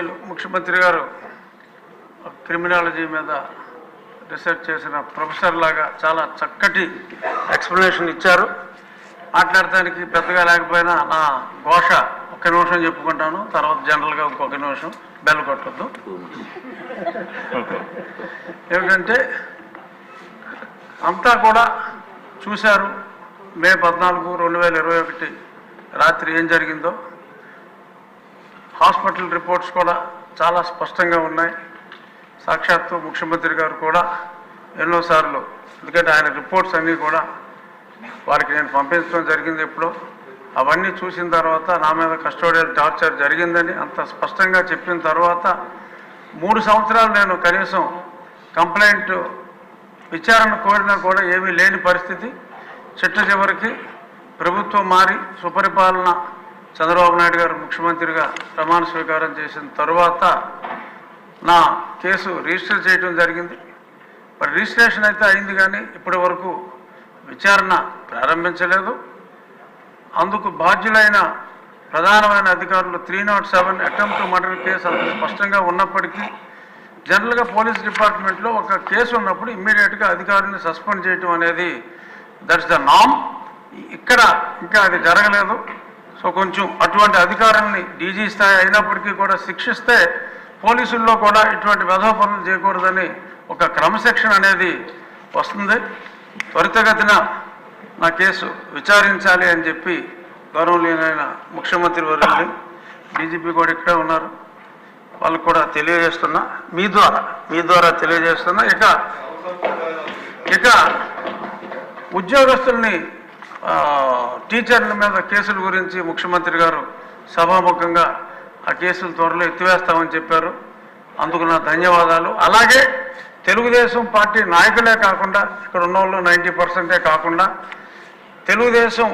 గౌరవనీయులు ముఖ్యమంత్రి గారు క్రిమినాలజీ మీద రీసెర్చ్ చేసిన ప్రొఫెసర్ లాగా చాలా చక్కటి ఎక్స్ప్లెనేషన్ ఇచ్చారు. మాట్లాడటానికి పెద్దగా లేకపోయినా నా ఘోష ఒక్క నిమిషం చెప్పుకుంటాను, తర్వాత జనరల్గా ఇంకొక నిమిషం బెల్ కొట్టద్దు. ఏమిటంటే అంతా కూడా చూశారు మే 14, 2021 రాత్రి ఏం జరిగిందో. హాస్పిటల్ రిపోర్ట్స్ కూడా చాలా స్పష్టంగా ఉన్నాయి. సాక్షాత్తు ముఖ్యమంత్రి గారు కూడా ఎన్నోసార్లు, ఎందుకంటే ఆయన రిపోర్ట్స్ అన్నీ కూడా వారికి నేను పంపించడం జరిగింది ఎప్పుడో. అవన్నీ చూసిన తర్వాత నా మీద కస్టోడియల్ టార్చర్ జరిగిందని అంత స్పష్టంగా చెప్పిన తర్వాత 3 సంవత్సరాలు నేను కనీసం కంప్లైంట్ విచారణ కోరినా కూడా ఏమీ లేని పరిస్థితి. చిట్ట చివరికి ప్రభుత్వం మారి సుపరిపాలన చంద్రబాబు నాయుడు గారు ముఖ్యమంత్రిగా ప్రమాణ స్వీకారం చేసిన తరువాత నా కేసు రిజిస్టర్ చేయడం జరిగింది. మరి రిజిస్ట్రేషన్ అయితే అయింది కానీ ఇప్పటి వరకు విచారణ ప్రారంభించలేదు. అందుకు బాధ్యులైన ప్రధానమైన అధికారులు 307 అటెంప్ట్ మర్డర్ కేసు అంత స్పష్టంగా ఉన్నప్పటికీ జనరల్గా పోలీస్ డిపార్ట్మెంట్లో ఒక కేసు ఉన్నప్పుడు ఇమ్మీడియట్గా అధికారులను సస్పెండ్ చేయడం అనేది దట్స్ ద నామ్. ఇక్కడ ఇంకా అది జరగలేదు. సో కొంచెం అటువంటి అధికారుల్ని డీజీ స్థాయి అయినప్పటికీ కూడా శిక్షిస్తే పోలీసుల్లో కూడా ఇటువంటి వెధవ పనులు చేయకూడదని ఒక క్రమశిక్షణ అనేది వస్తుంది. త్వరితగతిన నా కేసు విచారించాలి అని చెప్పి గౌరవనీయులైన ముఖ్యమంత్రి వర్యులు డీజీపీ కూడా ఇక్కడే ఉన్నారు, వాళ్ళకు కూడా తెలియజేస్తున్నా, మీ ద్వారా తెలియజేస్తున్నా. ఇక ఉద్యోగస్తుల్ని టీచర్ల మీద కేసుల గురించి ముఖ్యమంత్రి గారు సభాముఖంగా ఆ కేసులు త్వరలో ఎత్తివేస్తామని చెప్పారు. అందుకు నా ధన్యవాదాలు. అలాగే తెలుగుదేశం పార్టీ నాయకులే కాకుండా ఇక్కడ ఉన్న వాళ్ళు 90% కాకుండా తెలుగుదేశం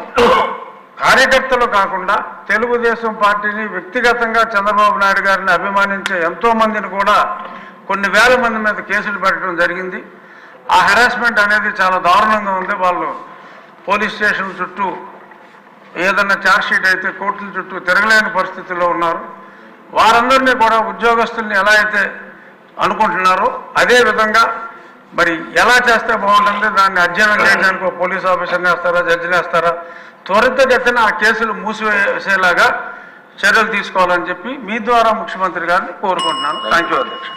కార్యకర్తలు కాకుండా తెలుగుదేశం పార్టీని వ్యక్తిగతంగా చంద్రబాబు నాయుడు గారిని అభిమానించే ఎంతోమందిని కూడా కొన్ని వేల మంది మీద కేసులు పెట్టడం జరిగింది. ఆ హెరాస్మెంట్ అనేది చాలా దారుణంగా ఉంది. వాళ్ళు పోలీస్ స్టేషన్ చుట్టూ ఏదన్నా ఛార్జ్షీట్ అయితే కోర్టుల చుట్టూ తిరగలేని పరిస్థితుల్లో ఉన్నారు. వారందరినీ కూడా ఉద్యోగస్తుల్ని ఎలా అయితే అనుకుంటున్నారో అదే విధంగా మరి ఎలా చేస్తే బాగుంటుంది, దాన్ని అధ్యయనం చేయడానికి ఒక పోలీస్ ఆఫీసర్ని వేస్తారా, జడ్జిని వేస్తారా, త్వరితగతిన ఆ కేసులు మూసివేసేలాగా చర్యలు తీసుకోవాలని చెప్పి మీ ద్వారా ముఖ్యమంత్రి గారిని కోరుకుంటున్నాను. థ్యాంక్ యూ అధ్యక్ష.